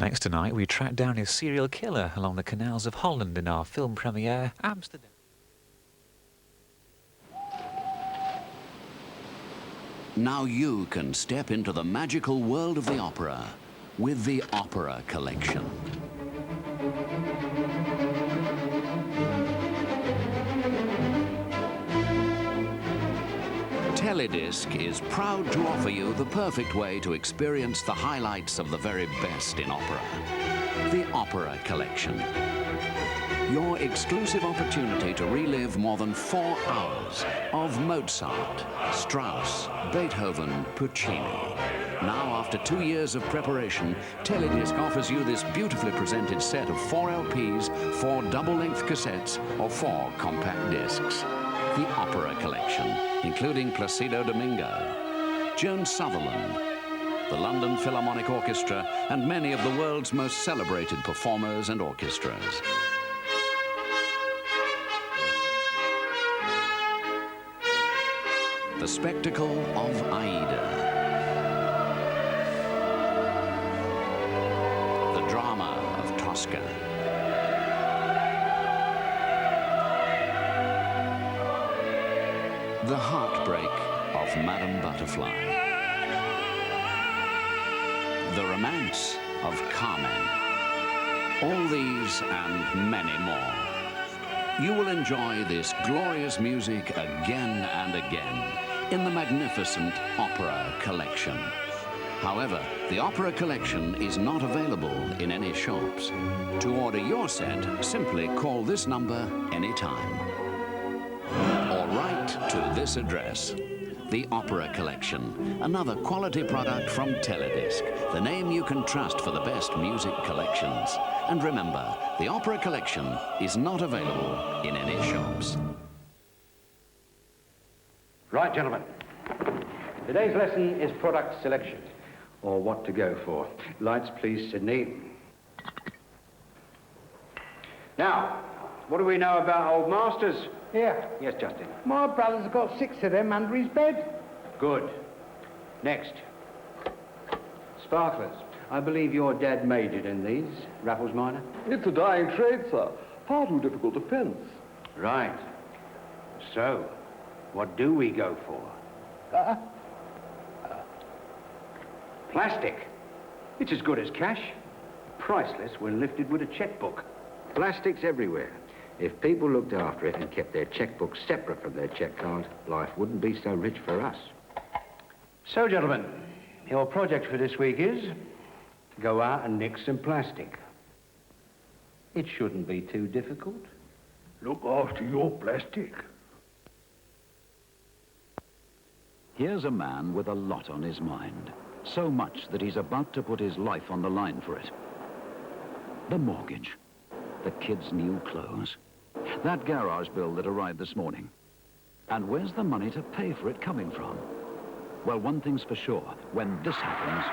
Next tonight, we track down his serial killer along the canals of Holland in our film premiere, Amsterdam. Now you can step into the magical world of the opera with the Opera Collection. Teledisc is proud to offer you the perfect way to experience the highlights of the very best in opera. The Opera Collection. Your exclusive opportunity to relive more than 4 hours of Mozart, Strauss, Beethoven, Puccini. Now, after 2 years of preparation, Teledisc offers you this beautifully presented set of 4 LPs, 4 double-length cassettes, or 4 compact discs. The Opera Collection, including Placido Domingo, Joan Sutherland, the London Philharmonic Orchestra, and many of the world's most celebrated performers and orchestras. The spectacle of Aida. The drama of Tosca. The heartbreak of Madame Butterfly. The romance of Carmen. All these and many more. You will enjoy this glorious music again and again in the magnificent Opera Collection. However, the Opera Collection is not available in any shops. To order your set, simply call this number anytime. Or write to this address. The Opera Collection, another quality product from Teledisc, the name you can trust for the best music collections. And remember, the Opera Collection is not available in any shops. Right, gentlemen. Today's lesson is product selection, or what to go for. Lights, please, Sydney. Now, what do we know about old masters? Here, Yes, Justin. my brother's got 6 of them under his bed. Good. Next. Sparklers. I believe your dad majored in these, Raffles Minor? It's a dying trade, sir. Far too difficult to fence. Right. So, what do we go for? Plastic. It's as good as cash. Priceless when lifted with a checkbook. Plastic's everywhere. If people looked after it and kept their checkbook separate from their check card, life wouldn't be so rich for us. So, gentlemen, your project for this week is to go out and nick some plastic. It shouldn't be too difficult. Look after your plastic. Here's a man with a lot on his mind. So much that he's about to put his life on the line for it. The mortgage. The kids' new clothes. That garage bill that arrived this morning. And where's the money to pay for it coming from? Well, one thing's for sure. When this happens,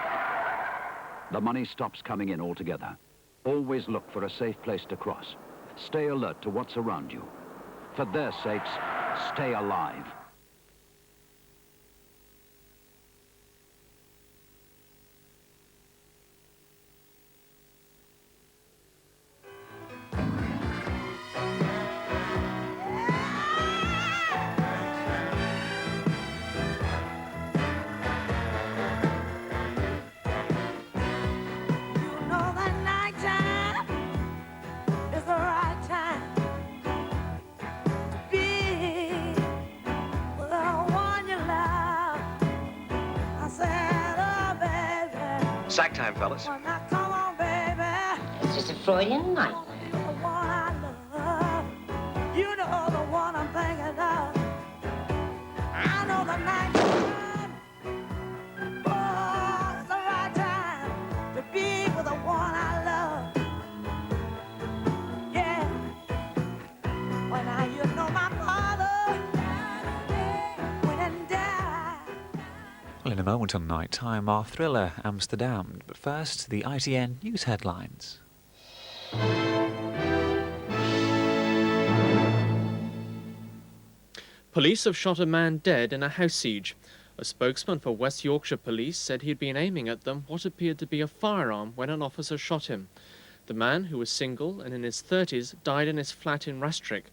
the money stops coming in altogether. Always look for a safe place to cross. Stay alert to what's around you. For their sakes, stay alive. Sack time, fellas. It's just a Freudian night. You know the one I'm thinking of. I know the night time. Oh, it's the right time to be with the one I love. Yeah. Well, now you know my father went and died. Well, in a moment on Night Time, our thriller, Amsterdamned. But first, the ITN news headlines. Police have shot a man dead in a house siege. A spokesman for West Yorkshire Police said he'd been aiming at them what appeared to be a firearm when an officer shot him. The man, who was single and in his 30s, died in his flat in Rastrick.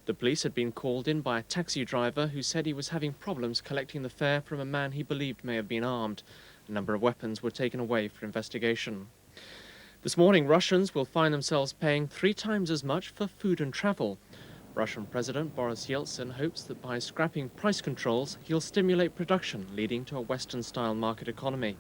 The police had been called in by a taxi driver who said he was having problems collecting the fare from a man he believed may have been armed. A number of weapons were taken away for investigation. This morning, Russians will find themselves paying 3 times as much for food and travel. Russian President Boris Yeltsin hopes that by scrapping price controls, he'll stimulate production, leading to a Western-style market economy.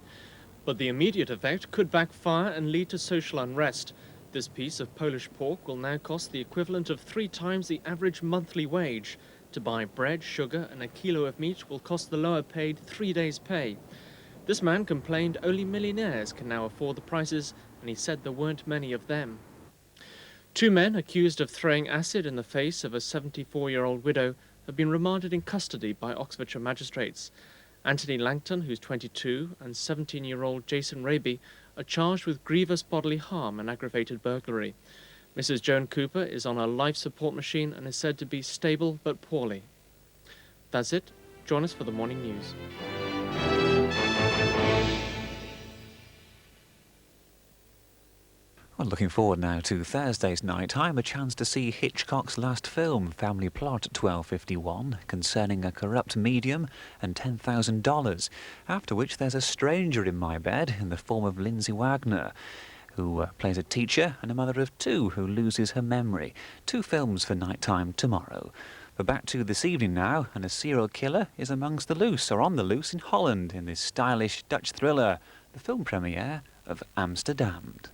But the immediate effect could backfire and lead to social unrest. This piece of Polish pork will now cost the equivalent of 3 times the average monthly wage. To buy bread, sugar and a kilo of meat will cost the lower paid 3 days' pay. This man complained only millionaires can now afford the prices, and he said there weren't many of them. 2 men accused of throwing acid in the face of a 74-year-old widow have been remanded in custody by Oxfordshire magistrates. Anthony Langton, who's 22, and 17-year-old Jason Raby are charged with grievous bodily harm and aggravated burglary. Mrs. Joan Cooper is on a life support machine and is said to be stable but poorly. That's it. Join us for the morning news. Well, looking forward now to Thursday's night time, a chance to see Hitchcock's last film, Family Plot 1251, concerning a corrupt medium and $10,000, after which there's a stranger in my bed in the form of Lindsay Wagner, who plays a teacher and a mother of 2 who loses her memory. 2 films for nighttime tomorrow. But back to this evening now, and a serial killer is amongst the loose, or on the loose in Holland, in this stylish Dutch thriller, the film premiere of Amsterdamned.